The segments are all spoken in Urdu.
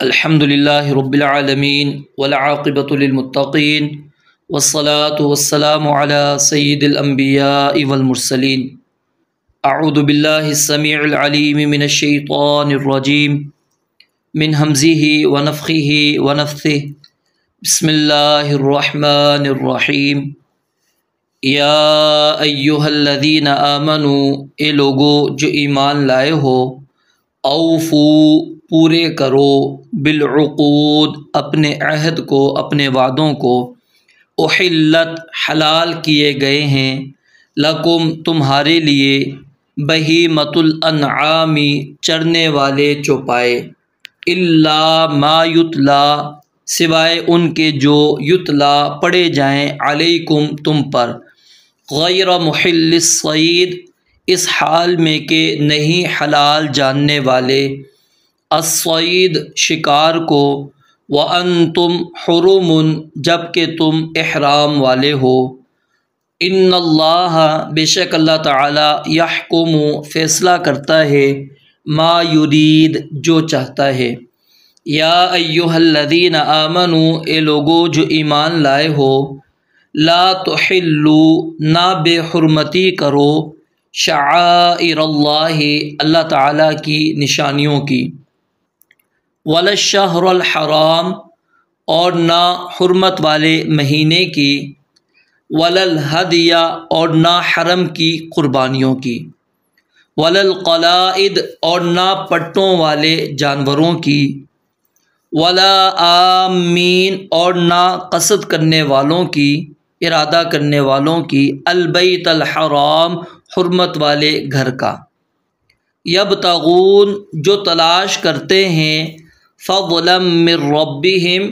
الحمد للہ رب العالمین والعاقبۃ للمتقین والصلاة والسلام علی سید الانبیاء والمرسلین۔ اعوذ باللہ السمیع العلیم من الشیطان الرجیم من ہمزہ ونفخہ ونفثہ۔ بسم اللہ الرحمن الرحیم۔ یا ایہا الذین آمنوا، اے لوگو جو ایمان لائے ہو، اوفو پورے کرو، بالعقود اپنے عہد کو، اپنے وعدوں کو، احلت حلال کیے گئے ہیں، لکم تمہارے لیے، بہیمۃ الانعام چرنے والے چوپائے، الا ما یتلا سوائے ان کے جو یتلا پڑھے جائیں، علیکم تم پر، غیر محل الصید اس حال میں کہ نہیں حلال جاننے والے، الصید شکار کو، وانتم حرم جب کہ تم احرام والے ہو، ان اللہ بے شک اللہ تعالی یحکم فیصلہ کرتا ہے، ما یرید جو چاہتا ہے۔ یا ایہا الذین آمنوا، اے لوگو جو ایمان لائے ہو، لا تحلوا نہ بے حرمتی کرو، شعائر اللہ اللہ تعالیٰ کی نشانیوں کی، ولا الشہر الحرام اور نہ حرمت والے مہینے کی، ولا الہدی اور نہ حرم کی قربانیوں کی، ولا القلائد اور نہ پٹوں والے جانوروں کی، ولا آمین اور نہ قصد کرنے والوں کی، ارادہ کرنے والوں کی، البیت الحرام حرمت والے گھر کا، یبتغون جو تلاش کرتے ہیں، فضلا من ربہم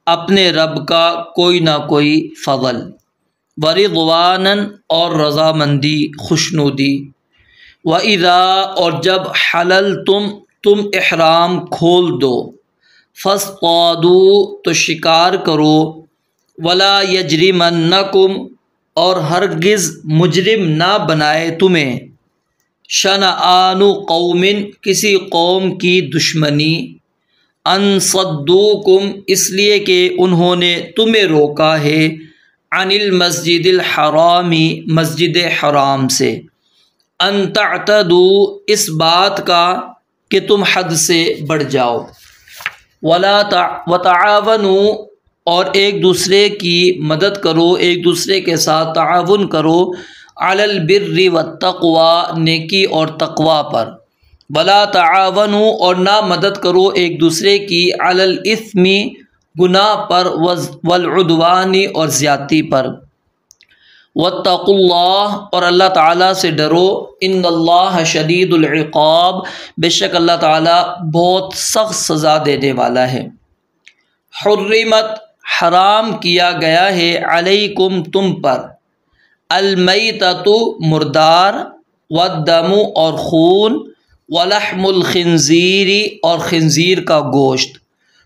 اپنے رب کا کوئی نہ کوئی فضل، ورضوانا اور رضامندی خوشنودی، وَإِذَا اور جب حللتم تم احرام کھول دو، فاصطادوا تو شکار کرو، ولا یجرمنکم اور ہرگز مجرم نہ بنائے تمہیں، شنآن قوم کسی قوم کی دشمنی، ان صدوکم اس لیے کہ انہوں نے تمہیں روکا ہے، عن المسجد الحرام مسجد حرام سے، ان تعتدوا اس بات کا کہ تم حد سے بڑھ جاؤ، وتعاونوا اور ایک دوسرے کی مدد کرو، ایک دوسرے کے ساتھ تعاون کرو، علی البر والتقوی نیکی اور تقوی پر، ولا تعاونوا اور نہ مدد کرو ایک دوسرے کی، علی الاثم گناہ پر، والعدوان اور زیادتی پر، واتقوا اللہ اور اللہ تعالیٰ سے ڈرو، ان اللہ شدید العقاب بے شک اللہ تعالیٰ بہت سخت سزا دینے والا ہے۔ حرمت حرام کیا گیا ہے، علیکم تم پر، المیتۃ مردار، والدم اور خون، ولحم الخنزیر اور خنزیر کا گوشت،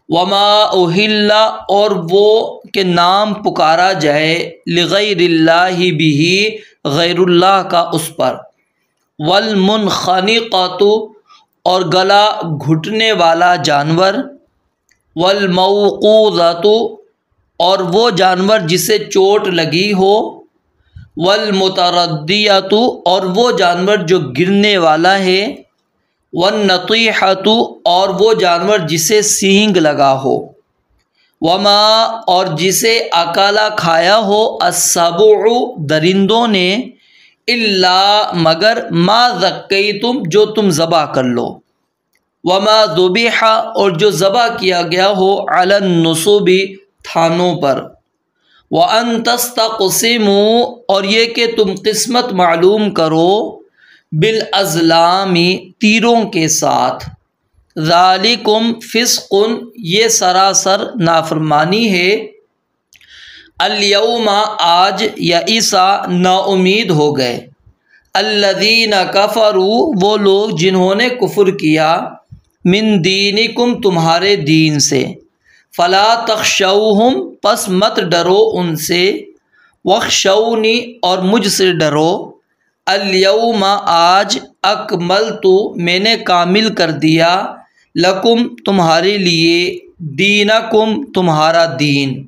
وما اہل اور وہ کہ نام پکارا جائے، لغیر اللہ بہ غیر اللہ کا اس پر، والمنخنقۃ اور گلا گھٹنے والا جانور، والموقوذۃ اور وہ جانور جسے چوٹ لگی ہو، والمتردیۃ اور وہ جانور جو گرنے والا ہے، والنطیحۃ اور وہ جانور جسے سینگ لگا ہو، وما اور جسے اکالا کھایا ہو، السبع درندوں نے، الا مگر، ما ذکیتم جو تم ذبح کر لو، وما ذبح اور جو ذبح کیا گیا ہو، علی النصب تھانوں پر، وان تستقسموا اور یہ کہ تم قسمت معلوم کرو، بالازلام تیروں کے ساتھ، ذالکم فسق یہ سراسر نافرمانی ہے، الیوم آج، یئسا نا امید ہو گئے، الذین کفروا وہ لوگ جنہوں نے کفر کیا، من دینکم تمہارے دین سے، فلا تخشوہم پس مت ڈرو ان سے، واخشونی اور مجھ سے ڈرو، الیوم آج، اکملت میں نے کامل کر دیا، لکم تمہارے لیے، دینکم تمہارا دین،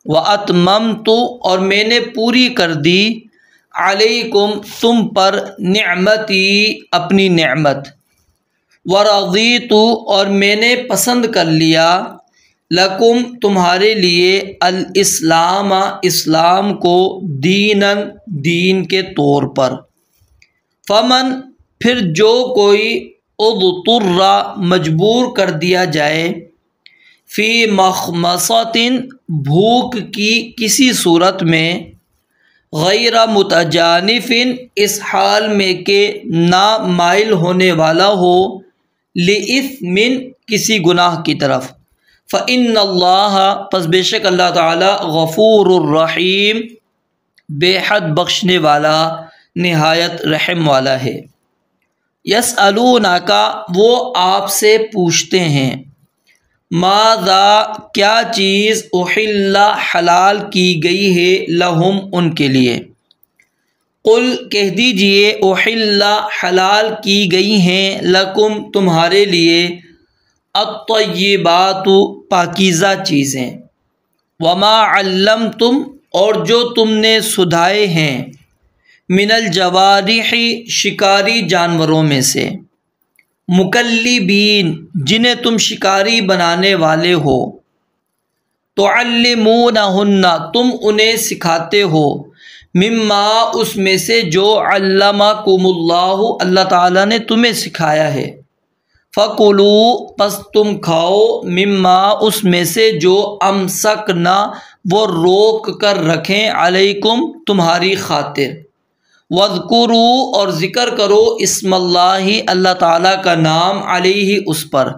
واتممت اور میں نے پوری کر دی، علیکم تم پر، نعمتی اپنی نعمت، ورضیت اور میں نے پسند کر لیا، لکم تمہارے لیے، الاسلام اسلام کو، دیناً دین کے طور پر۔ فمن پھر جو کوئی، اضطر مجبور کر دیا جائے، فی مخمصۃ بھوک کی کسی صورت میں، غیر متجانف اس حال میں کہ نہ مائل ہونے والا ہو، لإثم کسی گناہ کی طرف، فإن اللہ پس بے شک اللہ تعالی، غفور الرحیم بے حد بخشنے والا، نہایت رحم والا ہے۔ یسألونک وہ آپ سے پوچھتے ہیں، ماذا کیا چیز، احل حلال کی گئی ہے، لہم ان کے لیے، قل کہہ دیجئے، احل حلال کی گئی ہیں، لکم تمہارے لیے، الطیبات پاکیزہ چیزیں، وما علمتم اور جو تم نے سدھائے ہیں، من الجوارح شکاری جانوروں میں سے، مکلبین جنہیں تم شکاری بنانے والے ہو، تعلمونہن تم انہیں سکھاتے ہو، مما اس میں سے جو، علمکم اللہ اللہ تعالیٰ نے تمہیں سکھایا ہے، فَكُلُوا پس تم کھاؤ، مما اس میں سے جو، امسکنا وہ روک کر رکھیں، علیکم تمہاری خاطر، وَاذْكُرُوا اور ذکر کرو، اسم اللہ اللہ تعالیٰ کا نام، علیہ اس پر،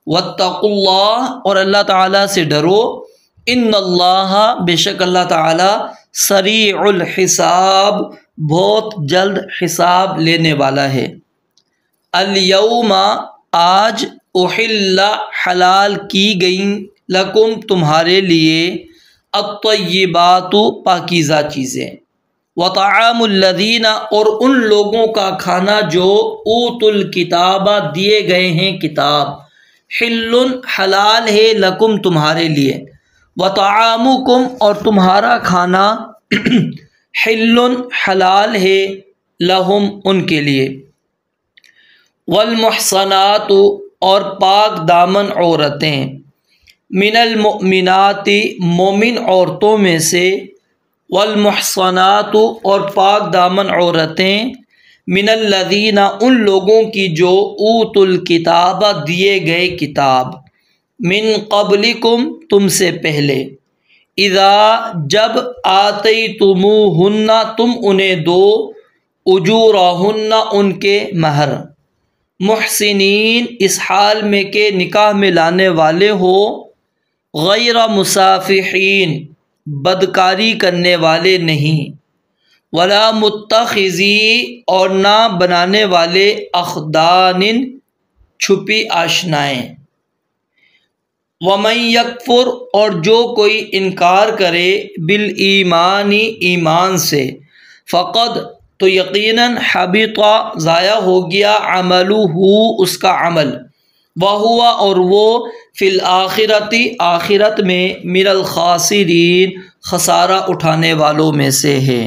وَاتَّقُوا اللہ اور اللہ تعالیٰ سے ڈرو، ان اللہ بے شک اللہ تعالیٰ، سریع الحساب بہت جلد حساب لینے والا ہے۔ الیوم آج، احل حلال کی گئیں، لکم تمہارے لیے، الطیبات پاکیزہ چیزیں، وطعام الذین اور ان لوگوں کا کھانا جو، اوتوا الکتاب دیے گئے ہیں کتاب، حل حلال ہے، لکم تمہارے لیے، وطعامکم اور تمہارا کھانا، حل حلال ہے، لہم ان کے لیے، والمحصنات اور پاک دامن عورتیں، من المؤمنات مومن عورتوں میں سے، والمحصنات اور پاک دامن عورتیں، من الذین ان لوگوں کی جو، اوتوا الکتاب دیے گئے کتاب، من قبلکم تم سے پہلے، اذا جب، آتیتموہن تم انہیں دو، اجورہن ان کے مہر، محسنین اس حال میں کہ نکاح میں لانے والے ہو، غیر مسافحین بدکاری کرنے والے نہیں، ولا متخذی اور نہ بنانے والے، اخدان چھپی آشنائیں، ومن یکفر اور جو کوئی انکار کرے، بالایمان ایمان سے، فقد تو یقیناً، حبط ضائع ہو گیا، عملہ اس کا عمل، وہو اور وہ، فی الآخرۃ آخرت میں، من الخاسرین خسارہ اٹھانے والوں میں سے ہے۔